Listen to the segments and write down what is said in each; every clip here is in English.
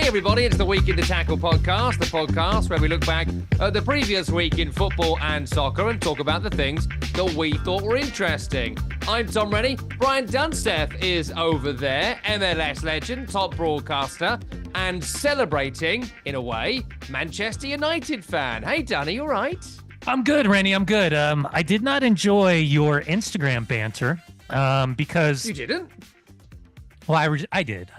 everybody, it's the Week in the Tackle podcast, the podcast where we look back at the previous week in football and soccer and talk about the things that we thought were interesting. I'm Tom Rennie. Brian Dunsteth is over there, MLS legend, top broadcaster, and celebrating, in a way, Manchester United fan. Hey, Dunny, you all right? I'm good, Rennie. I'm good. I did not enjoy your Instagram banter because... You didn't? Well, I did.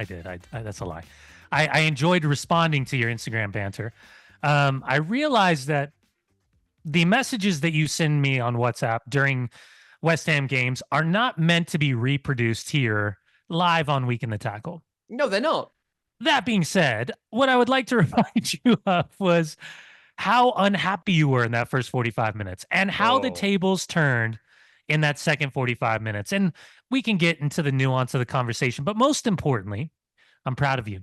That's a lie. I enjoyed responding to your Instagram banter. I realized that the messages that you send me on WhatsApp during West Ham games are not meant to be reproduced here live on Week in the Tackle. No, they're not. That being said, what I would like to remind you of was how unhappy you were in that first 45 minutes and how the tables turned in that second 45 minutes. And we can get into the nuance of the conversation, but most importantly, I'm proud of you.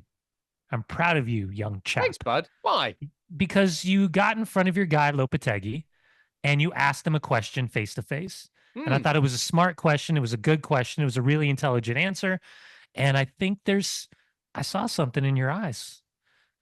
I'm proud of you, young chap. Thanks, bud. Why? Because you got in front of your guy, Lopetegui, and you asked him a question face to face. And I thought it was a smart question. It was a good question. It was a really intelligent answer. And I think I saw something in your eyes,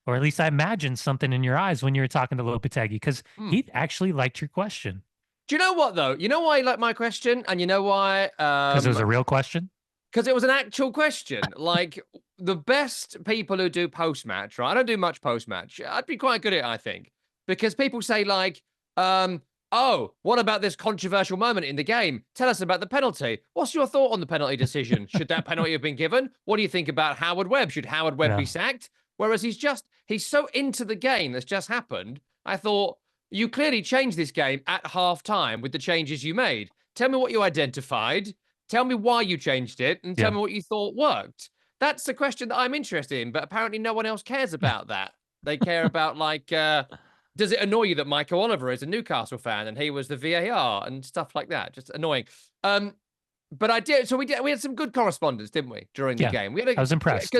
or at least I imagined something in your eyes when you were talking to Lopetegui, because he actually liked your question. Do you know what, though? You know why he liked my question? And you know why? Because it was a real question? Because it was an actual question. Like, the best people who do post-match, right? I don't do much post-match. I'd be quite good at it, I think. Because people say, like, oh, what about this controversial moment in the game? Tell us about the penalty. What's your thought on the penalty decision? Should that penalty have been given? What do you think about Howard Webb? Should Howard Webb be sacked? Whereas he's so into the game that's just happened. I thought, you clearly changed this game at half-time with the changes you made. Tell me what you identified. Tell me why you changed it, and tell me what you thought worked. That's the question that I'm interested in, but apparently no one else cares about that. They care about, like, does it annoy you that Michael Oliver is a Newcastle fan and he was the VAR and stuff like that? Just annoying. But I did. So we had some good correspondence, didn't we, during the game? I was impressed.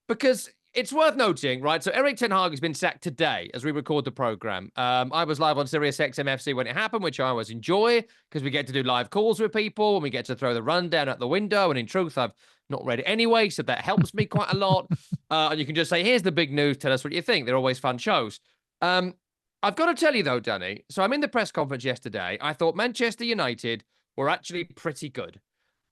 Because it's worth noting, right? So Erik has been sacked today as we record the program. I was live on Sirius XM FC when it happened, which I always enjoy because we get to do live calls with people and we get to throw the rundown out the window. And in truth, I've not read it anyway, so that helps me quite a lot. And you can just say, here's the big news. Tell us what you think. They're always fun shows. I've got to tell you, though, Dunny, so I'm in the press conference yesterday. I thought Manchester United were actually pretty good.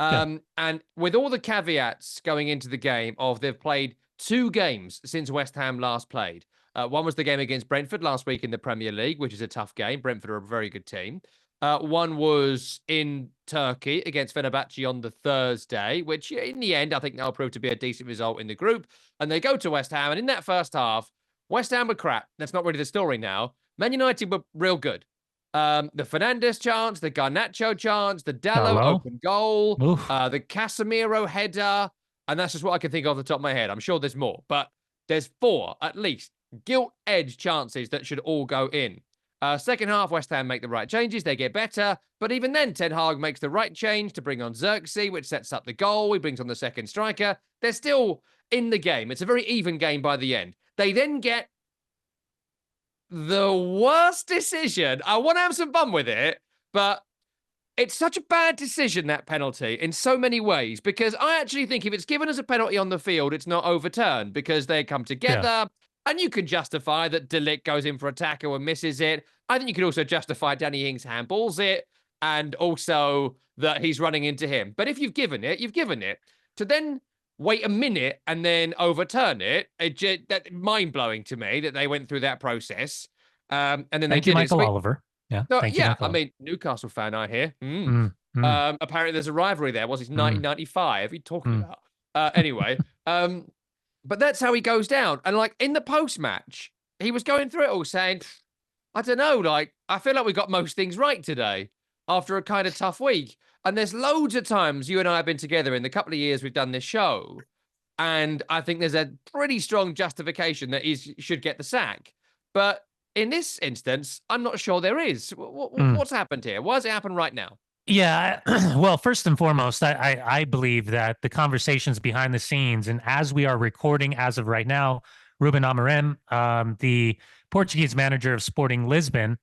And with all the caveats going into the game of they've played 2 games since West Ham last played. One was the game against Brentford last week in the Premier League, which is a tough game. Brentford are a very good team. One was in Turkey against Fenerbahce on the Thursday, which in the end, I think that'll prove to be a decent result in the group. And they go to West Ham. And in that first half, West Ham were crap. That's not really the story now. Man United were real good. The Fernandes chance, the Garnacho chance, the Dalot open goal, the Casemiro header. And that's just what I can think of off the top of my head. I'm sure there's more, but there's 4, at least, gilt-edged chances that should all go in. Second half, West Ham make the right changes. They get better. But even then, Ten Hag makes the right change to bring on Xerxes, which sets up the goal. He brings on the second striker. They're still in the game. It's a very even game by the end. They then get the worst decision. I want to have some fun with it, but it's such a bad decision, that penalty, in so many ways, because I actually think if it's given as a penalty on the field, it's not overturned because they come together, and you can justify that De Ligt goes in for a tackle and misses it. I think you could also justify Danny Ings handballs it, and also that he's running into him. But if you've given it, you've given it. To then wait a minute and then overturn it, that's mind-blowing to me that they went through that process. And then Thank you, Michael Oliver. Yeah, so, I mean, Newcastle fan, I hear. Apparently there's a rivalry there. Was it 1995? What are you talking about? Anyway, but that's how he goes down. And, like, in the post-match, he was going through it all saying, I don't know, like, I feel like we got most things right today after a kind of tough week. And there's loads of times you and I have been together in the couple of years we've done this show, and I think there's a pretty strong justification that he should get the sack. But in this instance, I'm not sure there is. What's happened here? Why does it happen right now? Yeah, well, first and foremost, I believe that the conversations behind the scenes, and as we are recording as of right now, Ruben Amorim, the Portuguese manager of Sporting Lisbon,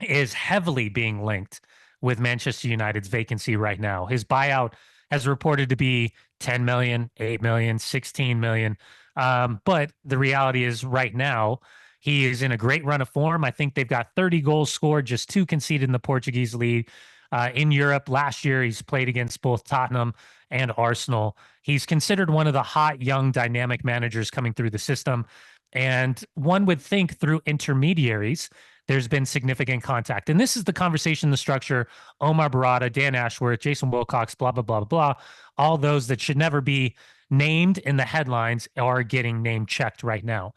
is heavily being linked with Manchester United's vacancy right now. His buyout has reported to be 10 million, 8 million, 16 million. But the reality is right now, he is in a great run of form. I think they've got 30 goals scored, just 2 conceded in the Portuguese league. In Europe last year, he's played against both Tottenham and Arsenal. He's considered one of the hot, young, dynamic managers coming through the system. And one would think through intermediaries, there's been significant contact. And this is the conversation, the structure: Omar Barada, Dan Ashworth, Jason Wilcox, blah, blah, blah, blah. All those that should never be named in the headlines are getting name checked right now.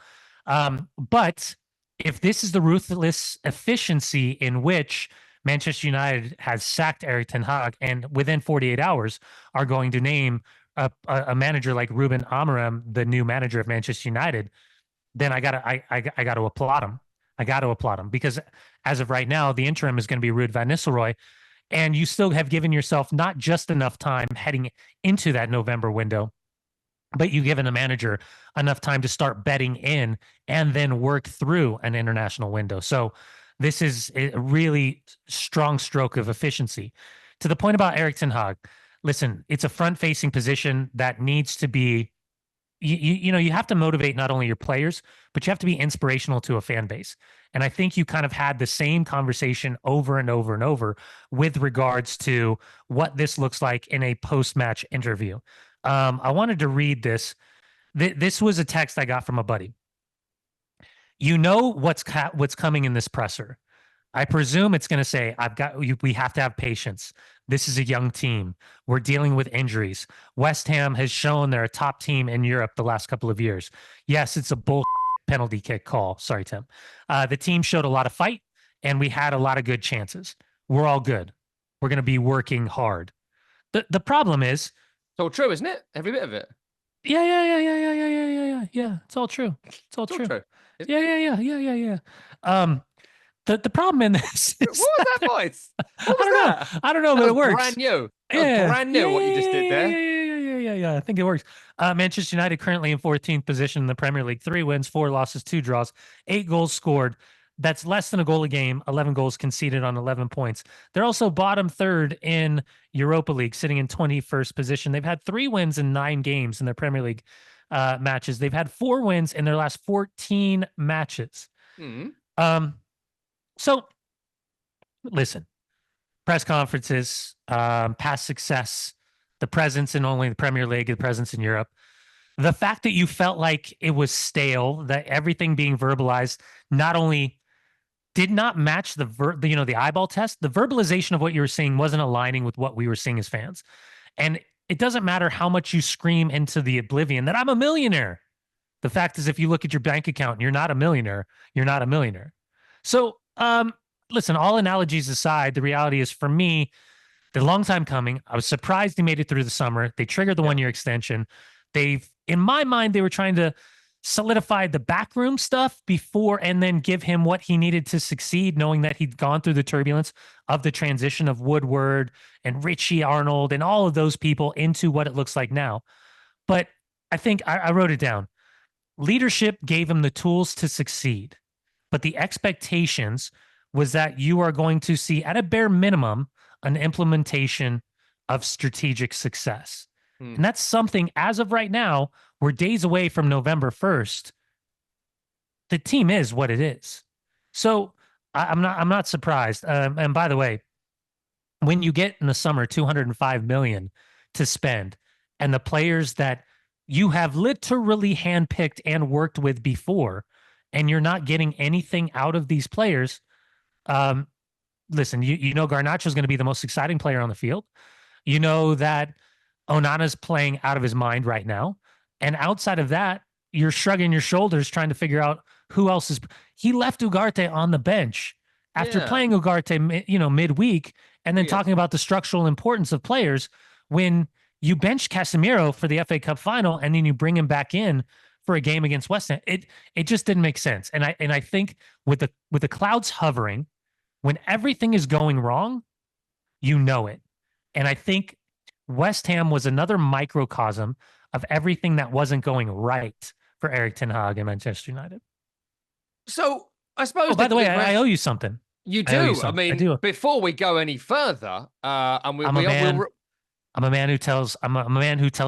But if this is the ruthless efficiency in which Manchester United has sacked Erik ten Hag and within 48 hours are going to name a manager like Ruben Amorim the new manager of Manchester United, then I gotta applaud him. I got to applaud him, because as of right now, the interim is going to be Ruud van Nistelrooy, and you still have given yourself not just enough time heading into that November window, but you've given a manager enough time to start betting in and then work through an international window. So this is a really strong stroke of efficiency. To the point about Erik ten Hag, listen, it's a front-facing position that needs to be, you have to motivate not only your players, but you have to be inspirational to a fan base. And I think you kind of had the same conversation over and over and over with regards to what this looks like in a post-match interview. I wanted to read this. This was a text I got from a buddy. You know what's coming in this presser. I presume it's going to say, we have to have patience. This is a young team. We're dealing with injuries. West Ham has shown they're a top team in Europe the last couple of years. Yes, it's a bull penalty kick call. Sorry, Tim. The team showed a lot of fight, and we had a lot of good chances. We're all good. We're going to be working hard. The problem is, it's all true, isn't it? Every bit of it. Yeah. It's all true. It's all true. Yeah. The problem in this is, what was that voice? What was that? I don't know, but it works. Brand new. Brand new. What you just did there. Yeah. I think it works. Manchester United currently in 14th position in the Premier League. 3 wins, 4 losses, 2 draws, 8 goals scored. That's less than a goal a game. 11 goals conceded on 11 points. They're also bottom 3rd in Europa League, sitting in 21st position. They've had 3 wins in 9 games in their Premier League matches. They've had 4 wins in their last 14 matches. So, listen, press conferences, past success, the presence in only the Premier League, the presence in Europe, the fact that you felt like it was stale, that everything being verbalized not only did not match the eyeball test, the verbalization of what you were seeing wasn't aligning with what we were seeing as fans. And it doesn't matter how much you scream into the oblivion that I'm a millionaire. The fact is, if you look at your bank account and you're not a millionaire, you're not a millionaire. So, listen, all analogies aside, the reality is, for me, the long time coming. I was surprised they made it through the summer. They triggered the 1-year extension. In my mind, they were trying to solidify the backroom stuff before and then give him what he needed to succeed, knowing that he'd gone through the turbulence of the transition of Woodward and Richie Arnold and all of those people into what it looks like now. But I think I wrote it down. Leadership gave him the tools to succeed, but the expectations was that you are going to see, at a bare minimum, an implementation of strategic success. And that's something, as of right now, we're days away from November 1st. The team is what it is. So I'm not surprised. And by the way, when you get in the summer $205 million to spend, and the players that you have literally handpicked and worked with before, and you're not getting anything out of these players, listen, you know Garnacho is going to be the most exciting player on the field. You know that Onana's playing out of his mind right now. And outside of that, you're shrugging your shoulders trying to figure out who else is. He left Ugarte on the bench after playing Ugarte, midweek, and then talking about the structural importance of players when you bench Casemiro for the FA Cup final and then you bring him back in for a game against West Ham. It just didn't make sense. And I think with the clouds hovering, when everything is going wrong, you know it. And I think West Ham was another microcosm of everything that wasn't going right for Erik ten Hag and Manchester United. So I suppose. Oh, by the way, I owe you something. You do. I mean, before we go any further, I'm a man who tells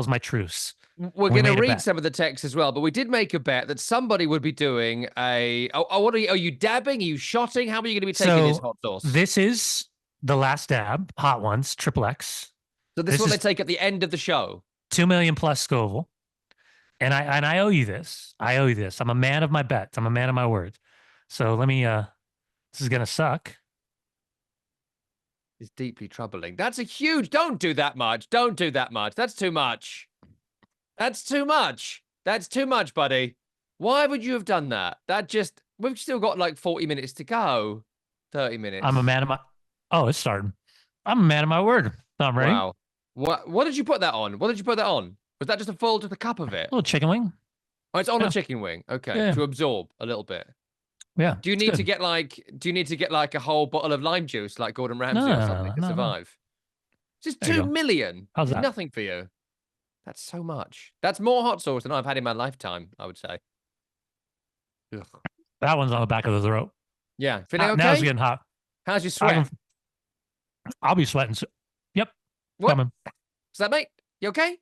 my truths. We're We going to made a read bet. some of the text as well, but we did make a bet that somebody would be doing a. What are you dabbing? Are you shotting? How are you going to be taking this So hot sauce? this is the last dab, hot ones, triple X. So this is This what they is take at the end of the show. 2 million plus Scoville. And I owe you this. I owe you this. I'm a man of my bets. I'm a man of my words. So let me this is gonna suck. It's deeply troubling. That's a huge. Don't do that much. Don't do that much. That's too much. That's too much. That's too much, buddy. Why would you have done that? That just. We've still got like 40 minutes to go. 30 minutes. I'm a man of my Oh, it's starting. I'm a man of my word. I'm ready. Wow. What did you put that on? What did you put that on? Was that just a full to the cup of it? A little chicken wing. Oh, it's on Yeah. a chicken wing. Okay. Yeah. To absorb a little bit. Yeah. Do you need to get like a whole bottle of lime juice like Gordon Ramsay or something to survive? Just 2 million. How's that? Nothing for you. That's so much. That's more hot sauce than I've had in my lifetime, I would say. Ugh. That one's on the back of the throat. Yeah. Feeling okay? Now it's getting hot. How's your sweat? I'll be sweating. Yep. What? Coming. Is that mate? You okay?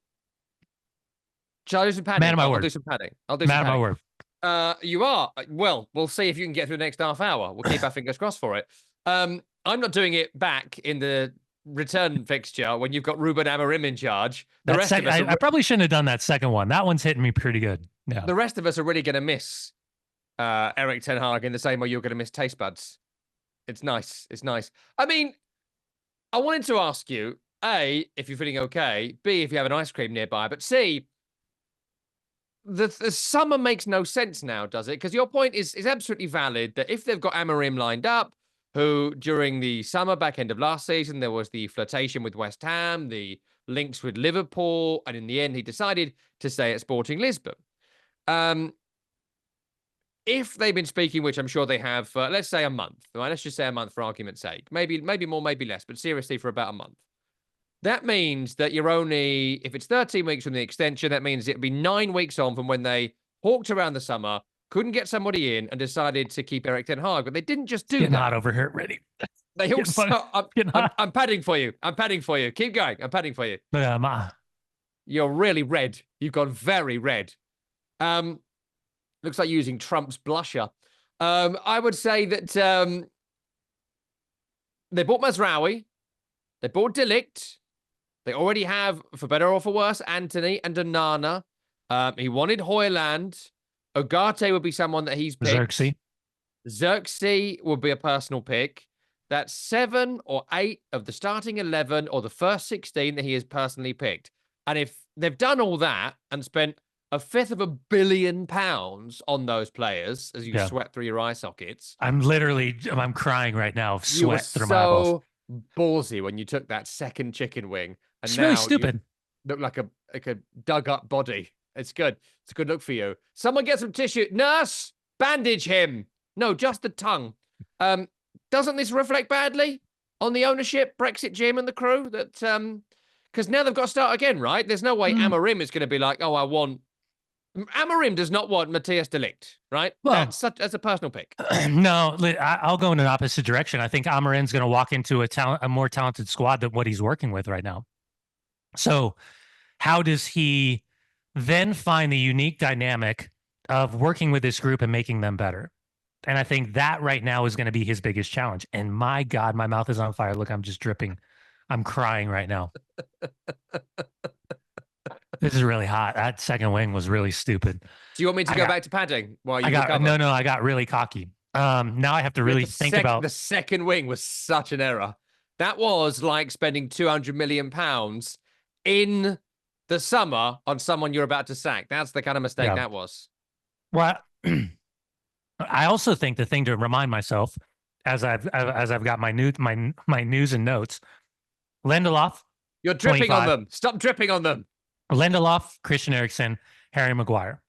Shall I do some padding? Man of my I'll word. do some padding. I'll do Man some of my padding. word. You are. Well, we'll see if you can get through the next half hour. We'll keep our fingers crossed for it. I'm not doing it back in the return fixture when you've got Ruben Amorim in charge. The rest of us I probably shouldn't have done that second one. That one's hitting me pretty good. Yeah. The rest of us are really going to miss Erik ten Hag in the same way you're going to miss taste buds. It's nice. It's nice. I mean, I wanted to ask you, A, if you're feeling okay, B, if you have an ice cream nearby, but C, the summer makes no sense now, does it? Because your point is absolutely valid that if they've got Amorim lined up, who during the summer back end of last season, there was the flirtation with West Ham, the links with Liverpool, and in the end, he decided to stay at Sporting Lisbon. If they've been speaking, which I'm sure they have, for, let's say a month, right? Let's just say a month for argument's sake. Maybe more, maybe less, but seriously, for about a month. That means that you're only, if it's 13 weeks from the extension, that means it'll be 9 weeks on from when they hawked around the summer, couldn't get somebody in, and decided to keep Erik ten Hag. But they didn't just do Getting that. hot over here, ready. They also, I'm padding for you. I'm padding for you. Keep going. I'm padding for you. You're really red. You've gone very red. Looks like you're using Trump's blusher. I would say that they bought Mazraoui. They bought Delict. They already have, for better or for worse, Anthony and Onana. He wanted Højlund. Ugarte would be someone that he's picked. Xerxes would be a personal pick. That's 7 or 8 of the starting 11 or the first 16 that he has personally picked. And if they've done all that and spent £500 million on those players as you sweat through your eye sockets. I'm crying right now. Sweat through my eyeballs. You were so ballsy when you took that second chicken wing. And it's now really stupid. You look like a dug up body. It's good. It's a good look for you. Someone get some tissue. Nurse, bandage him. No, just the tongue. Doesn't this reflect badly on the ownership, Brexit Jim and the crew? That because now they've got to start again, right? There's no way Amorim is going to be like, oh, Amorim does not want Matthias de Ligt, right? Well, that's a personal pick. No, I'll go in an opposite direction. I think Amorim's going to walk into a more talented squad than what he's working with right now. So how does he then find the unique dynamic of working with this group and making them better? And I think that right now is going to be his biggest challenge. And my God, my mouth is on fire. Look, I'm just dripping. I'm crying right now. This is really hot. That second wing was really stupid. Do you want me to go back to padding while you recover? No, I got really cocky. Now I have to really think about... The second wing was such an error. That was like spending £200 million in the summer on someone you're about to sack. That's the kind of mistake that was. Well, I also think the thing to remind myself as I've got my news and notes, Lindelof. You're dripping 25. On them. Stop dripping on them. Lindelof, Christian Eriksen, Harry Maguire,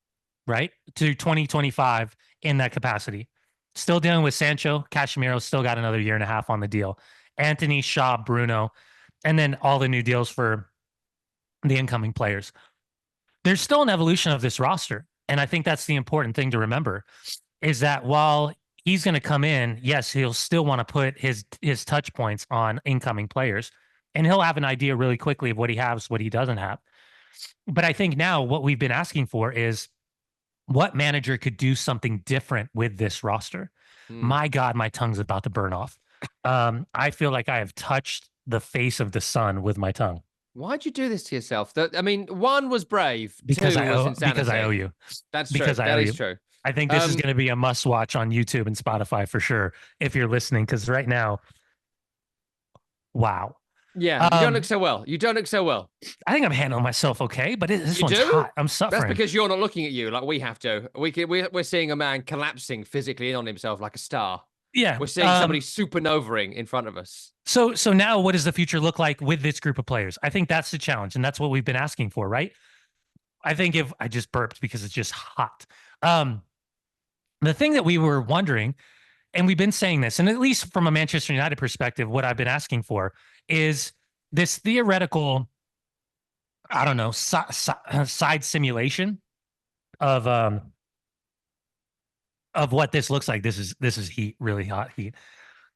right? To 2025 in that capacity. Still dealing with Sancho. Casemiro still got another year and a half on the deal. Anthony, Shaw, Bruno, and then all the new deals for the incoming players. There's still an evolution of this roster. And I think that's the important thing to remember is that while he's going to come in, yes, he'll still want to put his touch points on incoming players. And he'll have an idea really quickly of what he has, what he doesn't have. But I think now what we've been asking for is what manager could do something different with this roster. My God, my tongue's about to burn off. I feel like I have touched the face of the sun with my tongue. Why'd you do this to yourself? I mean, one was brave, Because two I was owe insanity. because I owe you. That's true. Because I That owe is you. true. I think this is going to be a must watch on YouTube and Spotify for sure if you're listening. Because right now, wow. Yeah, you don't look so well. You don't look so well. I think I'm handling myself okay, but this You one's do? hot. I'm suffering. That's because you're not looking at you like we have to. We're seeing a man collapsing physically in on himself like a star. Yeah. We're seeing somebody supernovaing in front of us. So now what does the future look like with this group of players? I think that's the challenge, and that's what we've been asking for, right? I think if I just burped because it's just hot. The thing that we were wondering, and we've been saying this, and at least from a Manchester United perspective, what I've been asking for is this theoretical, I don't know, side simulation of what this looks like. This is heat, really hot heat.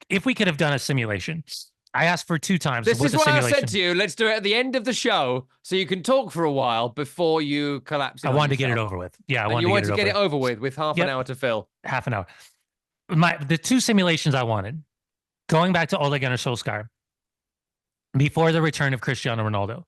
If we could have done a simulation, I asked for 2 times. This is what I said to you. Let's do it at the end of the show so you can talk for a while before you collapse. I wanted to get it over with. Yeah, I wanted to get it over with half an hour to fill. Half an hour. The 2 simulations I wanted, going back to Ole Gunnar Solskjaer, before the return of Cristiano Ronaldo,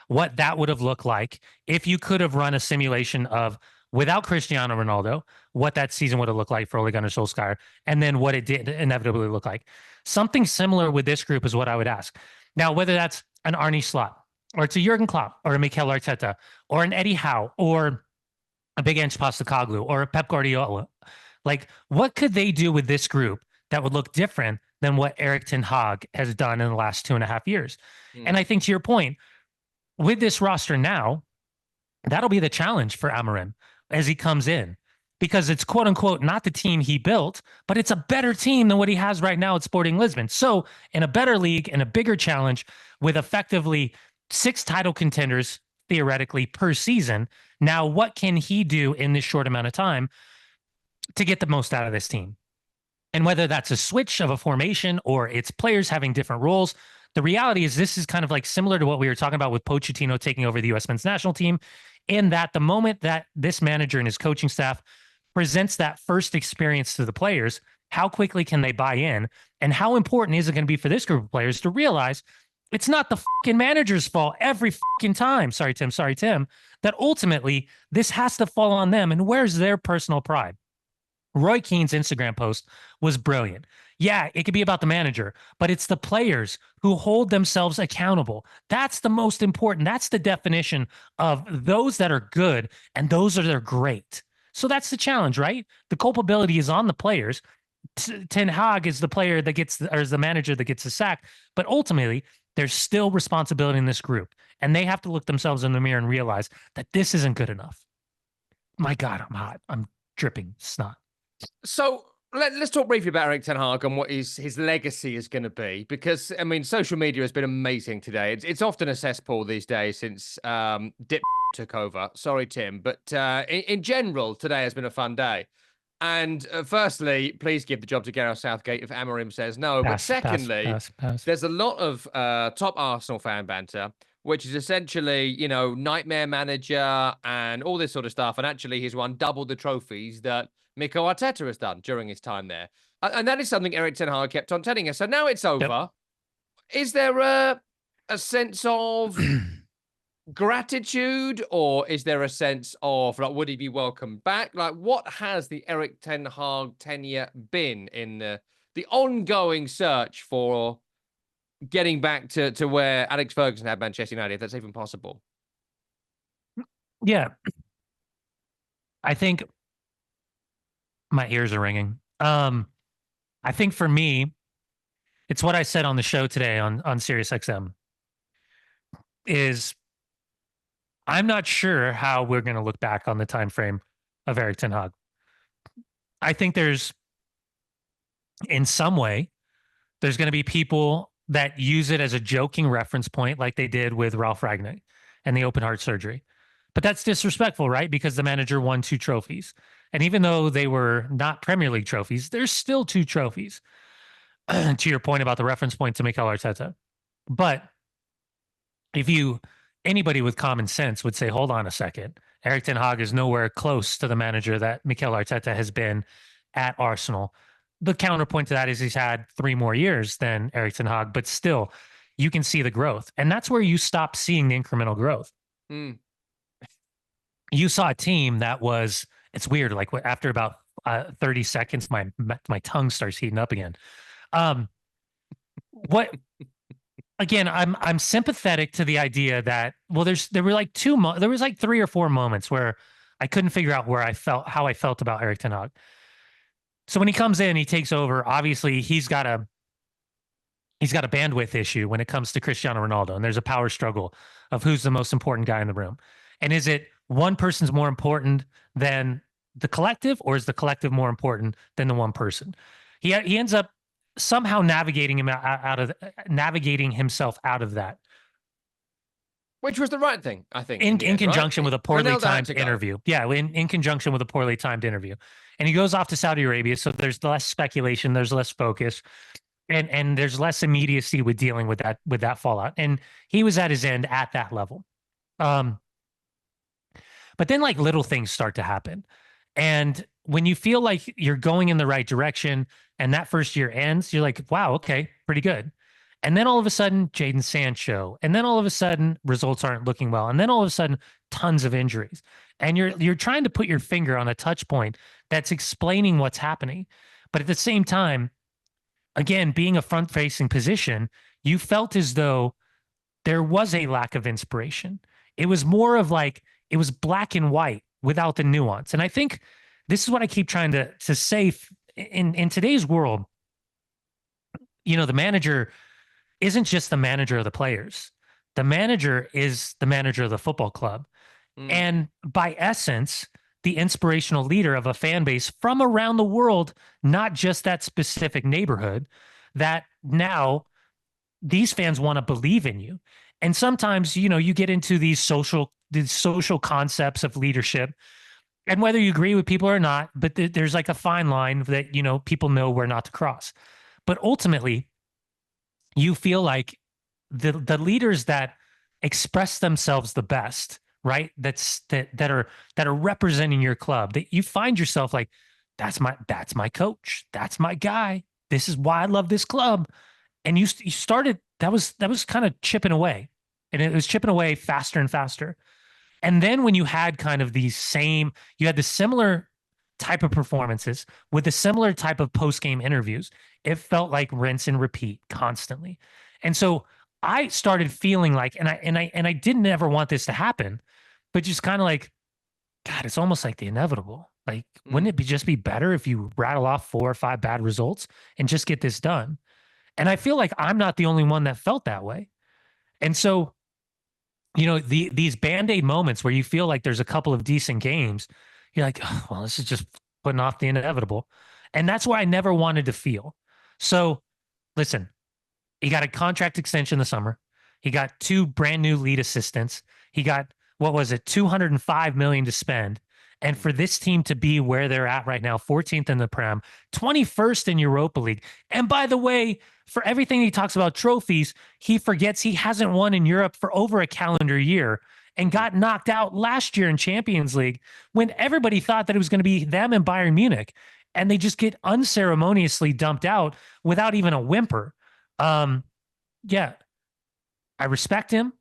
what that would have looked like if you could have run a simulation of without Cristiano Ronaldo, what that season would have looked like for Ole Gunnar Solskjaer, and then what it did inevitably look like. Something similar with this group is what I would ask. Now, whether that's an Arne Slot, or it's a Jurgen Klopp, or a Mikel Arteta, or an Eddie Howe, or a Big Ange Postecoglou, or a Pep Guardiola, like what could they do with this group that would look different than what Erik ten Hag has done in the last 2.5 years? And I think to your point, with this roster now, that'll be the challenge for Amorim as he comes in, because it's quote unquote not the team he built, but it's a better team than what he has right now at Sporting Lisbon. So in a better league and a bigger challenge with effectively 6 title contenders theoretically per season. Now, what can he do in this short amount of time to get the most out of this team? And whether that's a switch of a formation or it's players having different roles, the reality is this is kind of like similar to what we were talking about with Pochettino taking over the U.S. men's national team, in that the moment that this manager and his coaching staff presents that first experience to the players, how quickly can they buy in? And how important is it going to be for this group of players to realize it's not the fucking manager's fault every fucking time. Sorry, Tim, that ultimately this has to fall on them. And where's their personal pride? Roy Keane's Instagram post was brilliant. Yeah, it could be about the manager, but it's the players who hold themselves accountable. That's the most important. That's the definition of those that are good and those that are great. So that's the challenge, right? The culpability is on the players. Ten Hag is the player that gets, or is the manager that gets the sack. But ultimately, there's still responsibility in this group. And they have to look themselves in the mirror and realize that this isn't good enough. My God, I'm hot. I'm dripping snot. So let's talk briefly about Erik ten Hag and what his legacy is going to be, because I mean, social media has been amazing today. It's often a cesspool these days since Dip took over. Sorry, Tim, but in general, today has been a fun day. And firstly, please give the job to Gareth Southgate if Amorim says no. But secondly, there's a lot of top Arsenal fan banter, which is essentially, you know, nightmare manager and all this sort of stuff. And actually, he's won double the trophies that Mikel Arteta has done during his time there. And that is something Erik ten Hag kept on telling us. So now it's over. Yep. Is there a sense of gratitude, or is there a sense of, like, would he be welcome back? Like, what has the Erik ten Hag tenure been in the ongoing search for getting back to where Alex Ferguson had Manchester United, if that's even possible? Yeah. I think my ears are ringing. I think for me, it's what I said on the show today on SiriusXM, is I'm not sure how we're going to look back on the time frame of Erik ten Hag. I think in some way, there's going to be people that use it as a joking reference point, like they did with Ralph Ragnick and the open heart surgery. But that's disrespectful, right? Because the manager won 2 trophies. And even though they were not Premier League trophies, there's still 2 trophies. To your point about the reference point to Mikel Arteta. But if you anybody with common sense would say, hold on a second. Erik ten Hag is nowhere close to the manager that Mikel Arteta has been at Arsenal. The counterpoint to that is he's had 3 more years than Erik ten Hag, but still, you can see the growth. And that's where you stop seeing the incremental growth. Mm. You saw a team that was, it's weird, like after about 30 seconds, my tongue starts heating up again. What again, I'm sympathetic to the idea that, well, there were like 3 or 4 moments where I couldn't figure out how I felt about Erik ten Hag. So when he comes in, he takes over. Obviously, he's got a bandwidth issue when it comes to Cristiano Ronaldo, and there's a power struggle of who's the most important guy in the room. And is it one person's more important than the collective, or is the collective more important than the one person? He ends up somehow navigating himself out of that. Which was the right thing, I think. In conjunction with a poorly timed interview. Yeah, in conjunction with a poorly timed interview. And he goes off to Saudi Arabia, so there's less speculation, there's less focus, and there's less immediacy with dealing with that fallout. And he was at his end at that level. But then like little things start to happen. And when you feel like you're going in the right direction and that first year ends, you're like, wow, okay, pretty good. And then all of a sudden, Jadon Sancho. And then all of a sudden, results aren't looking well. And then all of a sudden, tons of injuries. And you're trying to put your finger on a touch point that's explaining what's happening. But at the same time, again, being a front-facing position, you felt as though there was a lack of inspiration. It was more of like, it was black and white without the nuance. And I think this is what I keep trying to say in today's world. You know, the manager isn't just the manager of the players. The manager is the manager of the football club. And by essence, the inspirational leader of a fan base from around the world, not just that specific neighborhood, that now these fans want to believe in you. And sometimes, you know, you get into these social concepts of leadership, and whether you agree with people or not, but there's like a fine line that, you know, people know where not to cross. But ultimately, you feel like the leaders that express themselves the best, right? That are representing your club, that you find yourself like, that's my coach, that's my guy. This is why I love this club. And you started, that was kind of chipping away, and it was chipping away faster and faster. And then when you had kind of you had the similar type of performances with the similar type of post-game interviews, it felt like rinse and repeat constantly. And so I started feeling like, and I didn't ever want this to happen, but just kind of like, God, it's almost like the inevitable. Like, wouldn't it just be better if you rattle off 4 or 5 bad results and just get this done? And I feel like I'm not the only one that felt that way. And so, you know, these Band-Aid moments where you feel like there's a couple of decent games, you're like, oh, well, this is just putting off the inevitable. And that's where I never wanted to feel. So listen, he got a contract extension this summer. He got 2 brand new lead assistants. He got, what was it, $205 million to spend. And for this team to be where they're at right now, 14th in the Prem, 21st in Europa League. And by the way, for everything he talks about trophies, he forgets he hasn't won in Europe for over a calendar year and got knocked out last year in Champions League when everybody thought that it was going to be them and Bayern Munich. And they just get unceremoniously dumped out without even a whimper. Yeah, I respect him.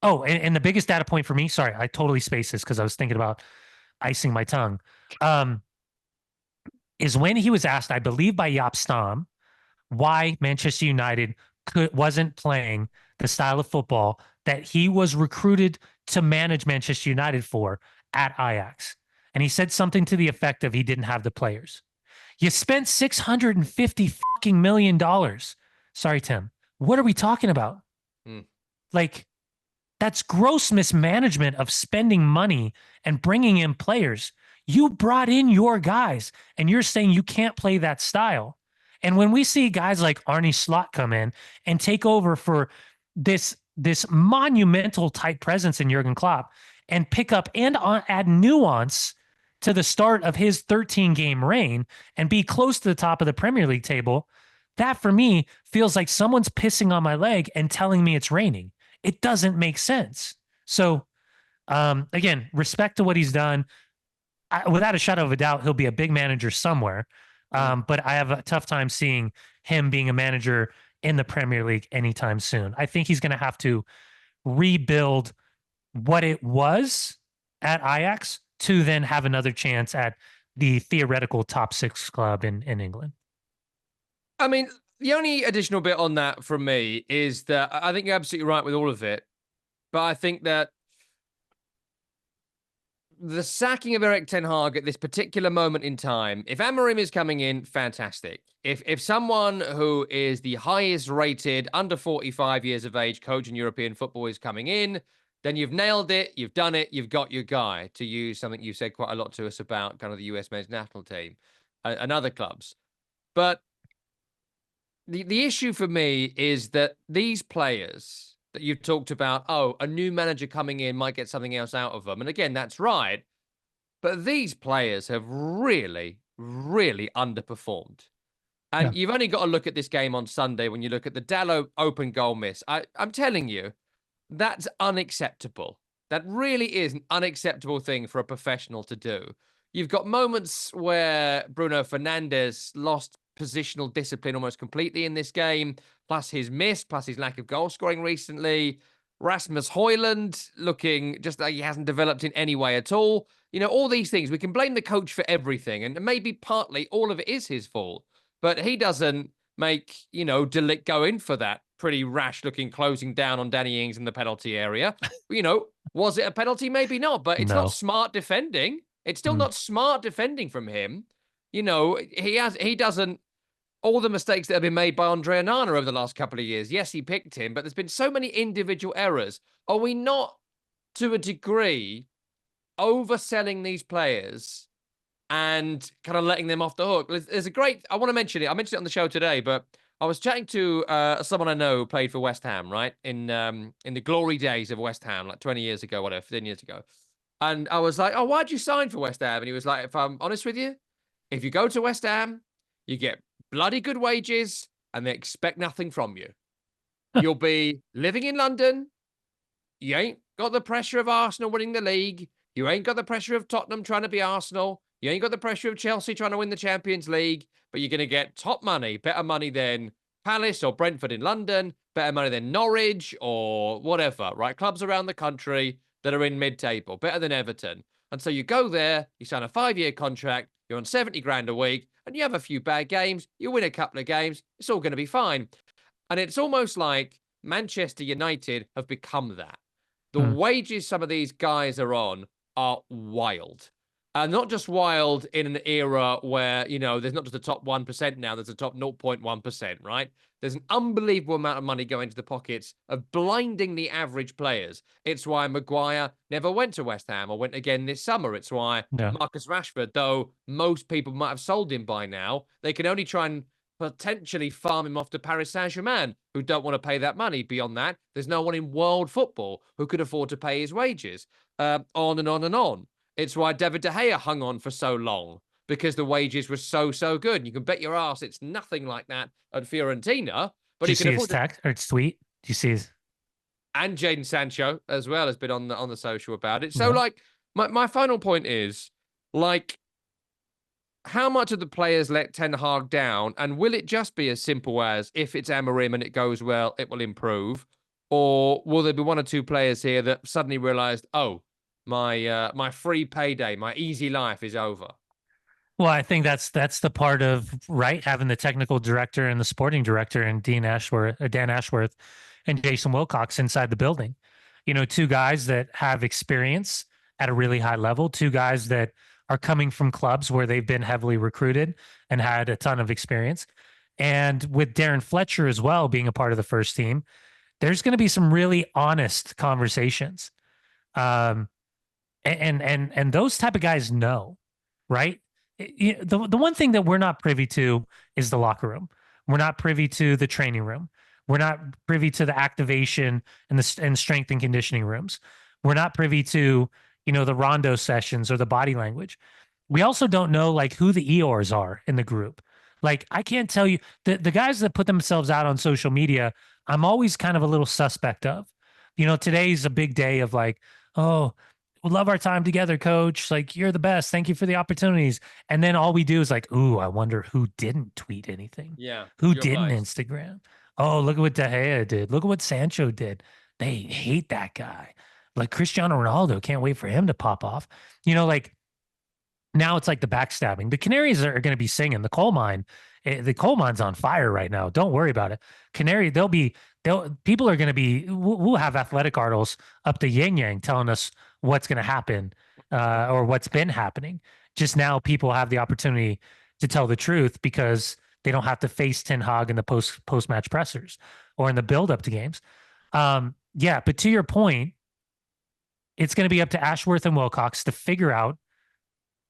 Oh, and the biggest data point for me, sorry, I totally spaced this because I was thinking about icing my tongue, is when he was asked, I believe by Jaap Stam, why Manchester United wasn't playing the style of football that he was recruited to manage Manchester United for at Ajax. And he said something to the effect of he didn't have the players. You spent $650 million. Sorry, Tim. What are we talking about? Like, that's gross mismanagement of spending money and bringing in players. You brought in your guys, and you're saying you can't play that style. And when we see guys like Arne Slot come in and take over for this monumental type presence in Jurgen Klopp and pick up and add nuance to the start of his 13-game reign and be close to the top of the Premier League table, that for me feels like someone's pissing on my leg and telling me it's raining. It doesn't make sense. So again, respect to what he's done. Without a shadow of a doubt, he'll be a big manager somewhere. But I have a tough time seeing him being a manager in the Premier League anytime soon. I think he's going to have to rebuild what it was at Ajax to then have another chance at the theoretical top six club in England. I mean, the only additional bit on that from me is that I think you're absolutely right with all of it. But I think that the sacking of Erik ten Hag at this particular moment in time, if Amorim is coming in, fantastic. If someone who is the highest rated under 45 years of age coach in European football is coming in, then you've nailed it, you've done it, you've got your guy, to use something you said quite a lot to us about kind of the US men's national team and other clubs. But the issue for me is that these players that you've talked about, oh, a new manager coming in might get something else out of them. And again, that's right. But these players have really, really underperformed. Yeah. And you've only got to look at this game on Sunday when you look at the Dallo open goal miss. I'm telling you, that's unacceptable. That really is an unacceptable thing for a professional to do. You've got moments where Bruno Fernandes lost positional discipline almost completely in this game, plus his miss, plus his lack of goal scoring recently. Rasmus Højlund looking just like he hasn't developed in any way at all. You know, all these things. We can blame the coach for everything, and maybe partly all of it is his fault, but he doesn't make, you know, De Ligt go in for that pretty rash looking closing down on Danny Ings in the penalty area. You know, was it a penalty? Maybe not, but it's No. not smart defending. It's still not smart defending from him. You know, he doesn't, all the mistakes that have been made by Andre Onana over the last couple of years. Yes, he picked him, but there's been so many individual errors. Are we not, to a degree, overselling these players and kind of letting them off the hook? There's a great, I want to mention it. I mentioned it on the show today, but I was chatting to someone I know who played for West Ham, right? In the glory days of West Ham, like 20 years ago, whatever, 15 years ago. And I was like, oh, why'd you sign for West Ham? And he was like, if I'm honest with you, if you go to West Ham, you get bloody good wages and they expect nothing from you. You'll be living in London. You ain't got the pressure of Arsenal winning the league. You ain't got the pressure of Tottenham trying to be Arsenal. You ain't got the pressure of Chelsea trying to win the Champions League, but you're going to get top money, better money than Palace or Brentford in London, better money than Norwich or whatever, right? Clubs around the country that are in mid-table, better than Everton. And so you go there, you sign a 5-year contract, you're on 70 grand a week, and you have a few bad games, you win a couple of games, it's all going to be fine. And it's almost like Manchester United have become that. The wages some of these guys are on are wild. Not just wild in an era where, you know, there's not just the top 1% now, there's a top 0.1%, right? There's an unbelievable amount of money going to the pockets of blinding the average players. It's why Maguire never went to West Ham or went again this summer. It's why Marcus Rashford, though most people might have sold him by now, they can only try and potentially farm him off to Paris Saint-Germain, who don't want to pay that money. Beyond that, there's no one in world football who could afford to pay his wages. On and on and on. It's why David De Gea hung on for so long, because the wages were so good. And you can bet your ass it's nothing like that at Fiorentina. But Did you see his text or his tweet? Do you see his? And Jadon Sancho as well has been on the social about it. So like my final point is, like, how much of the players let Ten Hag down? And will it just be as simple as, if it's Amorim and it goes well, it will improve? Or will there be one or two players here that suddenly realized, oh, my free payday, my easy life is over? Well, I think that's the part of, right, having the technical director and the sporting director and Dan Ashworth and Jason Wilcox inside the building. You know, two guys that have experience at a really high level, two guys that are coming from clubs where they've been heavily recruited and had a ton of experience. And with Darren Fletcher as well being a part of the first team, there's going to be some really honest conversations. And those type of guys know, right? The one thing that we're not privy to is the locker room. We're not privy to the training room. We're not privy to the activation and the strength and conditioning rooms. We're not privy to, you know, the rondo sessions or the body language. We also don't know like who the Eeyores are in the group. Like, I can't tell you the guys that put themselves out on social media, I'm always kind of a little suspect of. today's a big day of like, oh, we love our time together, coach. Like, you're the best. Thank you for the opportunities. And then all we do is like, ooh, I wonder who didn't tweet anything, Yeah, who you're didn't right. Instagram. Oh, look at what De Gea did. Look at what Sancho did. They hate that guy. Like Cristiano Ronaldo, can't wait for him to pop off. Like now it's like the backstabbing. The Canaries are going to be singing. The coal mine's on fire right now. Don't worry about it. Canary, people are going to be, we'll have athletic articles up to yin yang telling us what's going to happen or what's been happening. Just now, people have the opportunity to tell the truth because they don't have to face Ten Hag in the post match pressers or in the build up to games. Yeah, but to your point, it's going to be up to Ashworth and Wilcox to figure out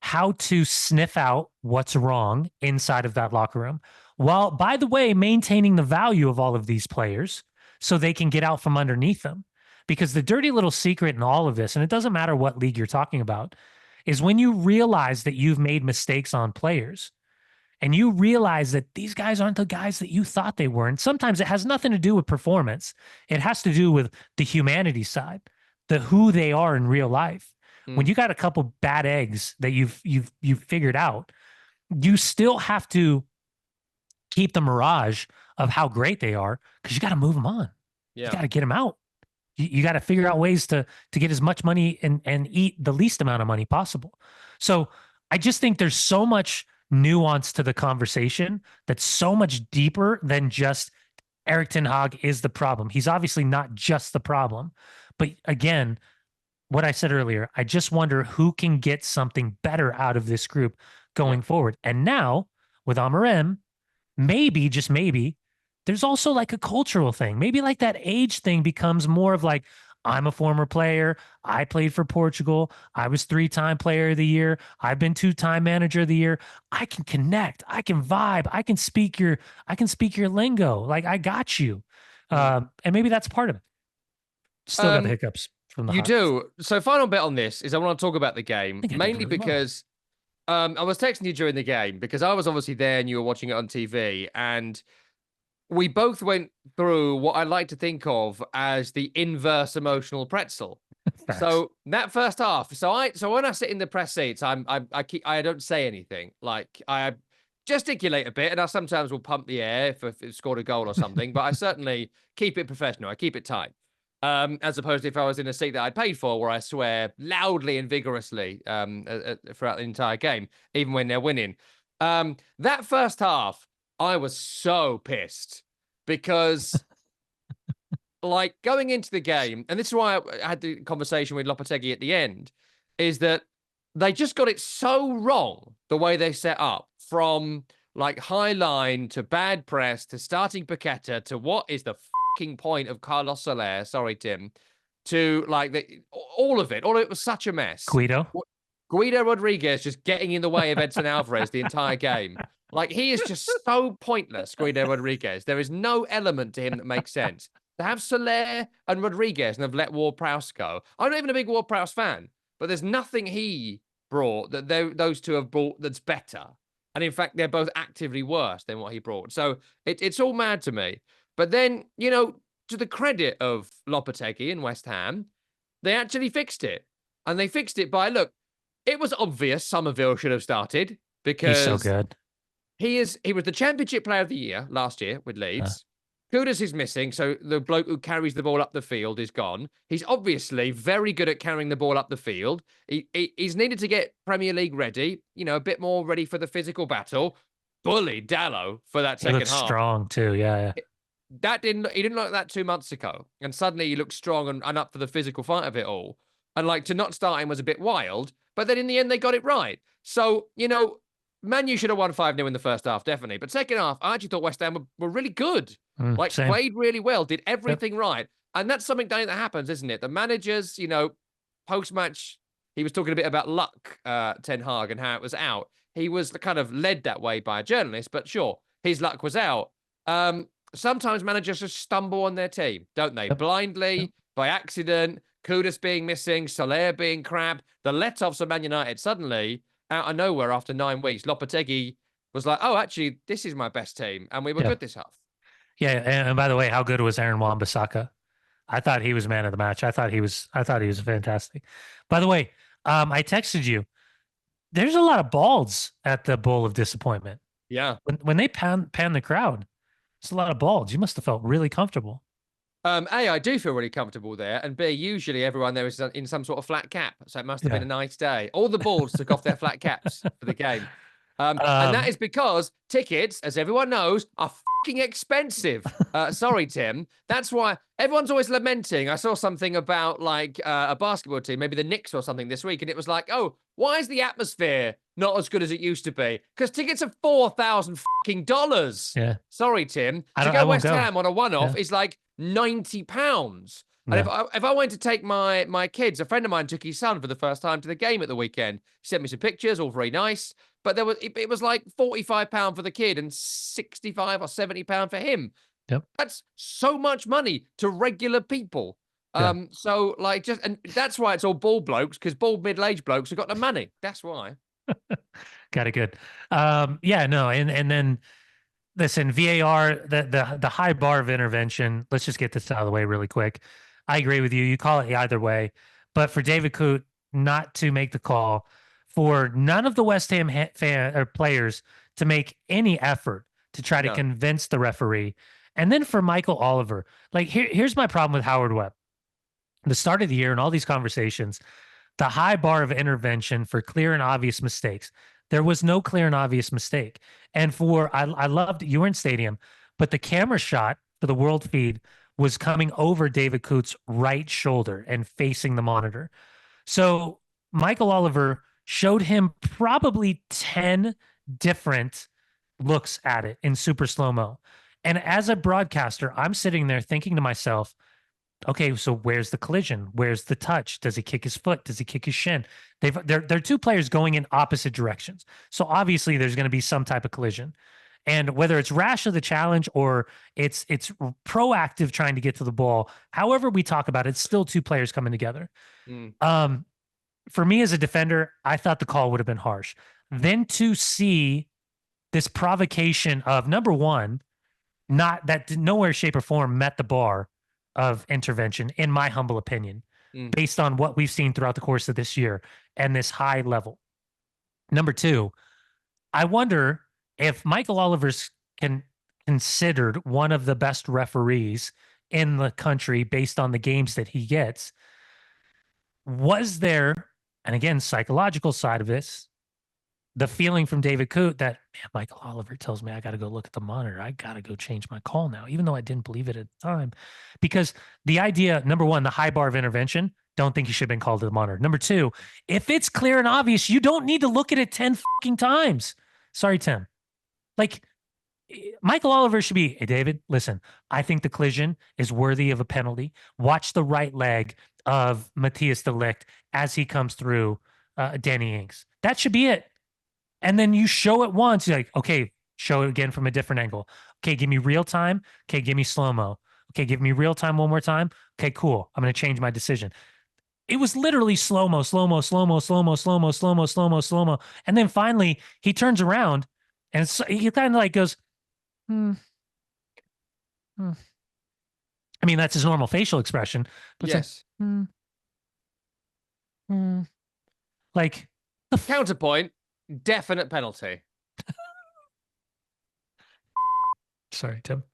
how to sniff out what's wrong inside of that locker room, while, by the way, maintaining the value of all of these players so they can get out from underneath them. Because the dirty little secret in all of this, and it doesn't matter what league you're talking about, is when you realize that you've made mistakes on players and you realize that these guys aren't the guys that you thought they were. And sometimes it has nothing to do with performance. It has to do with the humanity side, the who they are in real life. When you got a couple bad eggs that you've figured out, you still have to keep the mirage of how great they are because you got to move them on. Yeah. You got to get them out. You got to figure out ways to get as much money and eat the least amount of money possible. So I just think there's so much nuance to the conversation that's so much deeper than just Erik ten Hag is the problem. He's obviously not just the problem. But again, what I said earlier, I just wonder who can get something better out of this group going forward. And now with Amorim, maybe, just maybe, there's also like a cultural thing. Maybe like that age thing becomes more of like, I'm a former player. I played for Portugal. I was 3-time player of the year. I've been 2-time manager of the year. I can connect. I can vibe. I can speak your lingo. Like, I got you. And maybe that's part of it. Still got the hiccups. You do. So final bit on this is I want to talk about the game, mainly because I was texting you during the game because I was obviously there and you were watching it on TV, and we both went through what I like to think of as the inverse emotional pretzel. So that first half, so when I sit in the press seats, I don't say anything. Like, I gesticulate a bit, and I sometimes will pump the air if it scored a goal or something, but I certainly keep it professional. I keep it tight. As opposed to if I was in a seat that I'd paid for, where I swear loudly and vigorously throughout the entire game, even when they're winning. That first half, I was so pissed because, like, going into the game, and this is why I had the conversation with Lopetegui at the end, is that they just got it so wrong, the way they set up, from like high line to bad press to starting Paqueta to what is the fucking point of Carlos Soler, sorry, Tim, to like all of it. All of it was such a mess. Guido Rodriguez just getting in the way of Edson Alvarez the entire game. Like, he is just so pointless, Guido Rodriguez. There is no element to him that makes sense. To have Soler and Rodriguez and have let Ward-Prowse go. I'm not even a big Ward-Prowse fan, but there's nothing he brought that those two have brought that's better. And in fact, they're both actively worse than what he brought. So it's all mad to me. But then, to the credit of Lopetegui and West Ham, they actually fixed it. And they fixed it by, look, it was obvious Somerville should have started because he's so good. He was the Championship Player of the Year last year with Leeds. Kudus is missing, so the bloke who carries the ball up the field is gone. He's obviously very good at carrying the ball up the field. He's needed to get Premier League ready, a bit more ready for the physical battle. Bullied Dallo for that second half. He looks strong too, yeah. He didn't look that 2 months ago, and suddenly he looks strong and up for the physical fight of it all. And like, to not start him was a bit wild, but then in the end they got it right. So, Man U should have won 5-0 in the first half, definitely. But second half, I actually thought West Ham were really good. Played really well, did everything right. And that's something that happens, isn't it? The managers, post-match, he was talking a bit about luck, Ten Hag, and how it was out. He was kind of led that way by a journalist, but sure, his luck was out. Sometimes managers just stumble on their team, don't they? Blindly, by accident, Kudus being missing, Soler being crap, the let-offs of Man United suddenly, out of nowhere after 9 weeks, Lopetegui was like, oh, actually, this is my best team. And we were good this half. Yeah. And by the way, how good was Aaron Wan-Bissaka? I thought he was man of the match. I thought he was fantastic. By the way, I texted you. There's a lot of balds at the Bowl of Disappointment. Yeah. When they pan the crowd, it's a lot of balds. You must have felt really comfortable. A, I do feel really comfortable there, and B, usually everyone there is in some sort of flat cap, so it must have been a nice day. All the balls took off their flat caps for the game, and that is because tickets, as everyone knows, are fucking expensive. Sorry, Tim. That's why everyone's always lamenting. I saw something about like a basketball team, maybe the Knicks or something this week, and it was like, oh, why is the atmosphere not as good as it used to be? Because tickets are $4,000. Yeah. Sorry, Tim. To go West Ham on a one-off is like £90. And if I went to take my kids, a friend of mine took his son for the first time to the game at the weekend. He sent me some pictures, all very nice. But it was like £45 for the kid and £65 or £70 for him. Yep. That's so much money to regular people. So like and that's why it's all bald blokes, because bald middle-aged blokes have got the money. That's why. Got it good. Yeah, no, and then listen, VAR, the high bar of intervention. Let's just get this out of the way really quick. I agree with you. You call it either way, but for David Coote not to make the call, for none of the West Ham players to make any effort to try to convince the referee, and then for Michael Oliver, like here's my problem with Howard Webb. The start of the year and all these conversations, the high bar of intervention for clear and obvious mistakes. There was no clear and obvious mistake. And I loved, you were in stadium, but the camera shot for the world feed was coming over David Coote's right shoulder and facing the monitor. So Michael Oliver showed him probably 10 different looks at it in super slow-mo. And as a broadcaster, I'm sitting there thinking to myself, okay, so where's the collision? Where's the touch? Does he kick his foot? Does he kick his shin? They're two players going in opposite directions. So obviously there's going to be some type of collision. And whether it's rash of the challenge or it's proactive trying to get to the ball, however we talk about it, it's still two players coming together. For me as a defender, I thought the call would have been harsh. Then to see this provocation of, number one, not that nowhere, shape, or form met the bar of intervention, in my humble opinion, based on what we've seen throughout the course of this year and this high level. Number two, I wonder if Michael Oliver's considered one of the best referees in the country based on the games that he gets. Was there, and again, psychological side of this, the feeling from David Coote that, man, Michael Oliver tells me I got to go look at the monitor. I got to go change my call now, even though I didn't believe it at the time. Because the idea, number one, the high bar of intervention, don't think he should have been called to the monitor. Number two, if it's clear and obvious, you don't need to look at it 10 fucking times. Sorry, Tim. Like, Michael Oliver should be, hey, David, listen, I think the collision is worthy of a penalty. Watch the right leg of Matthias de Ligt as he comes through Danny Ings. That should be it. And then you show it once. You're like, okay, show it again from a different angle. Okay, give me real time. Okay, give me slow-mo. Okay, give me real time one more time. Okay, cool. I'm going to change my decision. It was literally slow-mo, slow-mo, slow-mo, slow-mo, slow-mo, slow-mo, slow-mo, slow-mo. And then finally, he turns around and he kind of like goes, I mean, that's his normal facial expression. But yes. Like, counterpoint. Definite penalty. Sorry, Tim.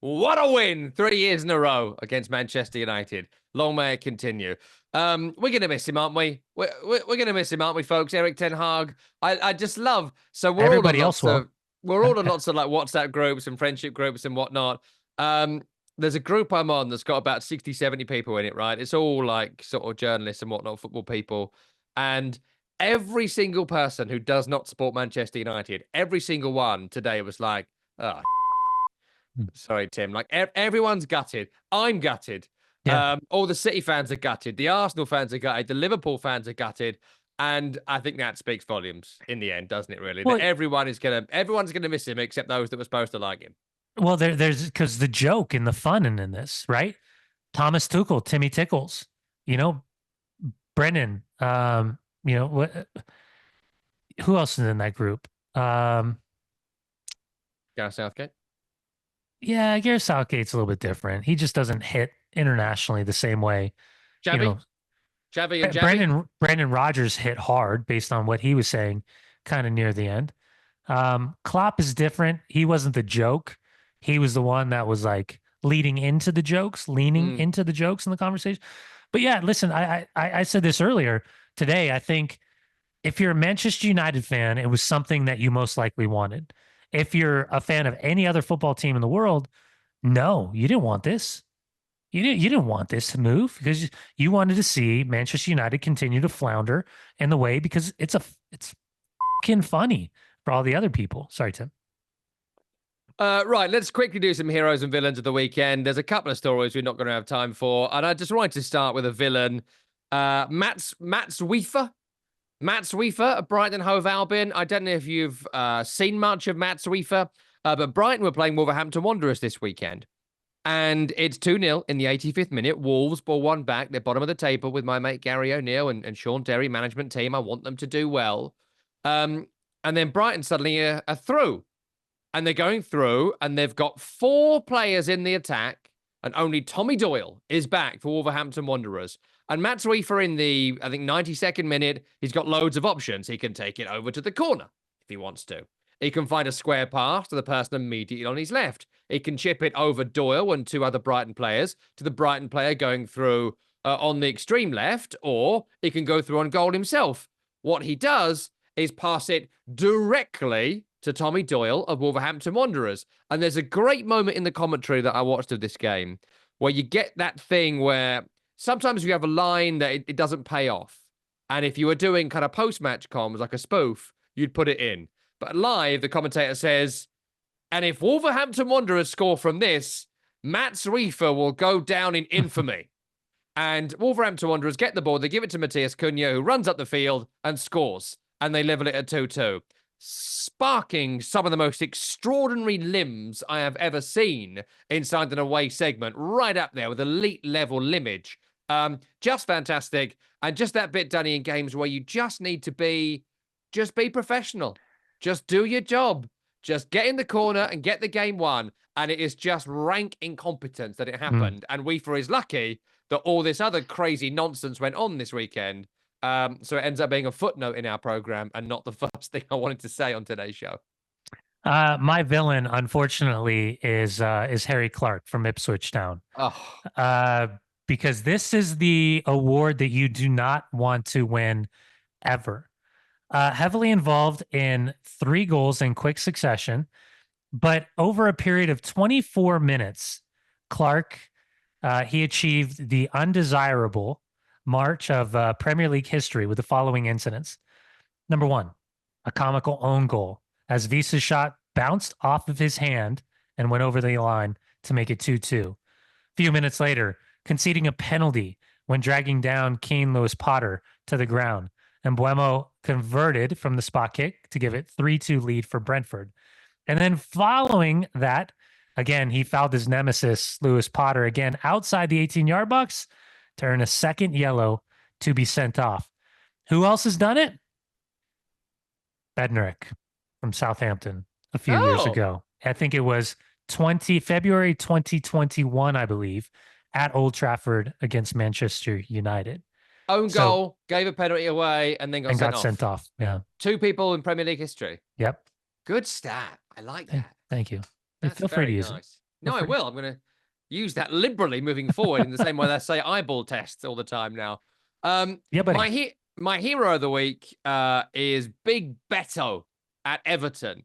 What a win! 3 years in a row against Manchester United. Long may it continue. We're gonna miss him, aren't we? We're gonna miss him, aren't we, folks? Erik ten Hag. I just love. So we're everybody all else will. We're all on lots of like WhatsApp groups and friendship groups and whatnot. There's a group I'm on that's got about 60, 70 people in it, right? It's all like sort of journalists and whatnot, football people. And every single person who does not support Manchester United, every single one today was like, oh, sorry, Tim. Like everyone's gutted. I'm gutted. Yeah. All the City fans are gutted. The Arsenal fans are gutted. The Liverpool fans are gutted. And I think that speaks volumes in the end, doesn't it, really? Well, that everyone's gonna miss him except those that were supposed to like him. Well, there's because the joke and the fun in this, right? Thomas Tuchel, Timmy Tickles, Brennan, what? Who else is in that group? Gareth Southgate. Yeah, Gareth Southgate's a little bit different. He just doesn't hit internationally the same way. You Chavy, know, Chavy, and Javy. Brandon Rogers hit hard based on what he was saying kind of near the end. Klopp is different. He wasn't the joke. He was the one that was like leading into the jokes, leaning Mm. into the jokes in the conversation. But yeah, listen, I said this earlier today. I think if you're a Manchester United fan, it was something that you most likely wanted. If you're a fan of any other football team in the world, no, you didn't want this. You didn't want this to move because you wanted to see Manchester United continue to flounder in the way because it's fucking funny for all the other people. Sorry, Tim. Right, let's quickly do some heroes and villains of the weekend. There's a couple of stories we're not going to have time for, and I just wanted to start with a villain. Matt's Weaver. Matt's Weaver of Brighton Hove Albion. I don't know if you've seen much of Matt's Weaver, but Brighton were playing Wolverhampton Wanderers this weekend. And it's 2-0 in the 85th minute. Wolves ball one back. They're bottom of the table with my mate Gary O'Neill and Sean Terry management team. I want them to do well. And then Brighton suddenly are through. And they're going through, and they've got 4 players in the attack, and only Tommy Doyle is back for Wolverhampton Wanderers. And Matt Sweefer in the, I think, 92nd minute, he's got loads of options. He can take it over to the corner if he wants to. He can find a square pass to the person immediately on his left. He can chip it over Doyle and 2 other Brighton players to the Brighton player going through on the extreme left, or he can go through on goal himself. What he does is pass it directly to Tommy Doyle of Wolverhampton Wanderers. And there's a great moment in the commentary that I watched of this game where you get that thing where sometimes you have a line that it doesn't pay off. And if you were doing kind of post-match comms, like a spoof, you'd put it in. But live, the commentator says, and if Wolverhampton Wanderers score from this, Matt Sweefer will go down in infamy. And Wolverhampton Wanderers get the ball. They give it to Matthias Cunha, who runs up the field and scores. And they level it at 2-2. Sparking some of the most extraordinary limbs I have ever seen inside an away segment, right up there with elite level limbage. Just fantastic. And just that bit, Dunny, in games where you just need to be professional. Just do your job. Just get in the corner and get the game won. And it is just rank incompetence that it happened. And Weaver is lucky that all this other crazy nonsense went on this weekend. So it ends up being a footnote in our program and not the first thing I wanted to say on today's show. My villain, unfortunately, is Harry Clarke from Ipswich Town. Because this is the award that you do not want to win ever. Heavily involved in 3 goals in quick succession, but over a period of 24 minutes, Clarke, he achieved the undesirable march of Premier League history with the following incidents. Number 1, a comical own goal as Visa's shot bounced off of his hand and went over the line to make it 2-2. A few minutes later, conceding a penalty when dragging down Keane Lewis Potter to the ground, and Buemo converted from the spot kick to give it 3-2 lead for Brentford. And then following that, again, he fouled his nemesis, Lewis Potter, again outside the 18-yard box to earn a second yellow to be sent off. Who else has done it? Bednarik from Southampton a few years ago. I think it was February 2021, I believe, at Old Trafford against Manchester United. Own goal, gave a penalty away, and then got sent off. Yeah. 2 people in Premier League history. Yep. Good stat. I like that. Thank you. That's feel free to use nice. it. No, I will. I'm going to use that liberally moving forward in the same way that I say eyeball tests all the time now. Yeah, buddy. My hero of the week is Big Beto at Everton.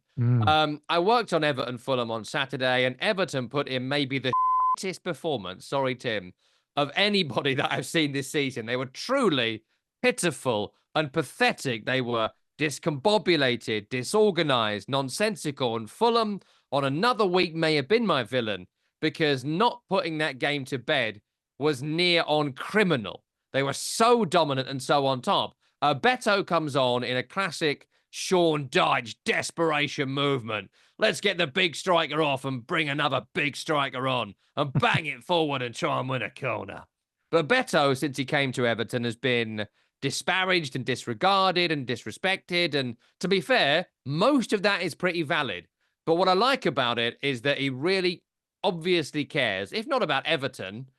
I worked on Everton Fulham on Saturday, and Everton put in maybe the shittest performance, sorry, Tim, of anybody that I've seen this season. They were truly pitiful and pathetic. They were discombobulated, disorganized, nonsensical, and Fulham on another week may have been my villain because not putting that game to bed was near on criminal. They were so dominant and so on top. Beto comes on in a classic Sean Dyche desperation movement. Let's get the big striker off and bring another big striker on and bang it forward and try and win a corner. But Beto, since he came to Everton, has been disparaged and disregarded and disrespected. And to be fair, most of that is pretty valid. But what I like about it is that he really obviously cares, if not about Everton.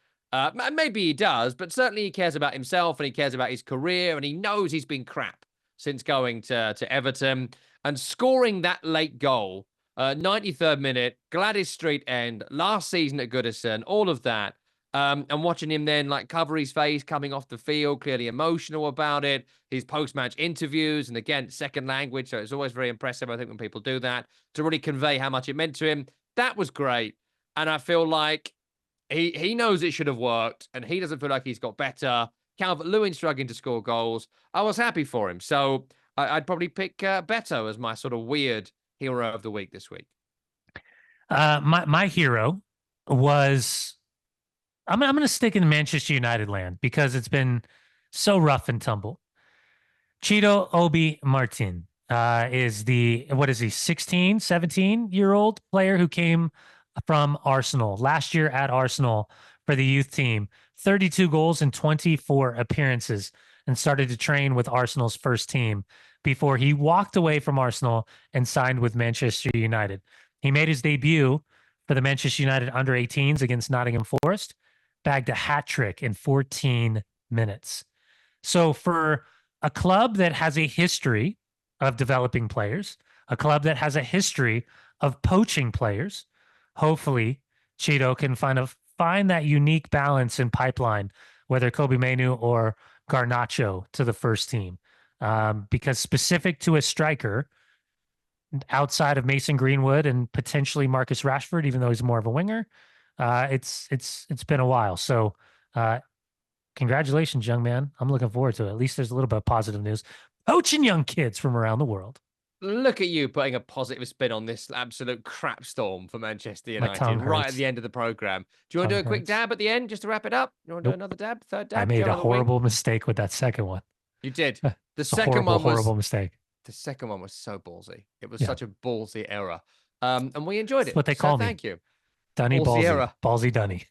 Maybe he does, but certainly he cares about himself and he cares about his career, and he knows he's been crap since going to Everton and scoring that late goal, 93rd minute, Gladys Street end, last season at Goodison, all of that. And watching him then like cover his face coming off the field, clearly emotional about it, his post-match interviews, and again, second language. So it's always very impressive, I think, when people do that to really convey how much it meant to him. That was great. And I feel like he knows it should have worked, and he doesn't feel like he's got better. Calvert-Lewin struggling to score goals. I was happy for him. So I'd probably pick Beto as my sort of weird hero of the week this week. My hero was I'm going to stick in Manchester United land because it's been so rough and tumble. Cheeto Obi Martin is what is he, 16, 17-year-old player who came from Arsenal last year at Arsenal for the youth team, 32 goals in 24 appearances, and started to train with Arsenal's first team before he walked away from Arsenal and signed with Manchester United. He made his debut for the Manchester United under-18s against Nottingham Forest, bagged a hat trick in 14 minutes. So for a club that has a history of developing players, a club that has a history of poaching players, hopefully Cheeto can find that unique balance in pipeline, whether Kobe Mainu or Garnacho to the first team. Because specific to a striker, outside of Mason Greenwood and potentially Marcus Rashford, even though he's more of a winger, it's been a while. So congratulations, young man. I'm looking forward to it. At least there's a little bit of positive news. Poaching young kids from around the world. Look at you putting a positive spin on this absolute crap storm for Manchester United right at the end of the program. Do you want to do a quick dab at the end just to wrap it up? You want to do another dab? Third dab? I made a horrible mistake with that second one. You did. The second one was horrible mistake. The second one was so ballsy. It was such a ballsy error. And we enjoyed it. That's what they call me. Thank you. Dunny Ballsy. Ballsy Dunny.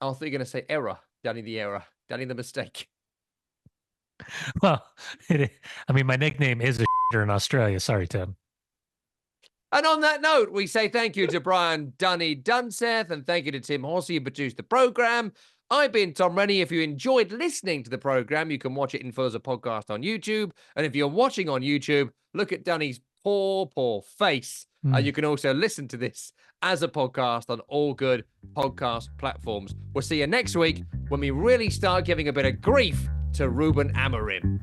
I thought you were going to say error. Dunny the error. Dunny the mistake. Well, my nickname is a in Australia. Sorry, Tim. And on that note, we say thank you to Brian Dunny Dunseth and thank you to Tim Horsey who produced the program. I've been Tom Rennie. If you enjoyed listening to the program, you can watch it in full as a podcast on YouTube. And if you're watching on YouTube, look at Dunny's poor face. You can also listen to this as a podcast on all good podcast platforms. We'll see you next week when we really start giving a bit of grief to Ruben Amorim.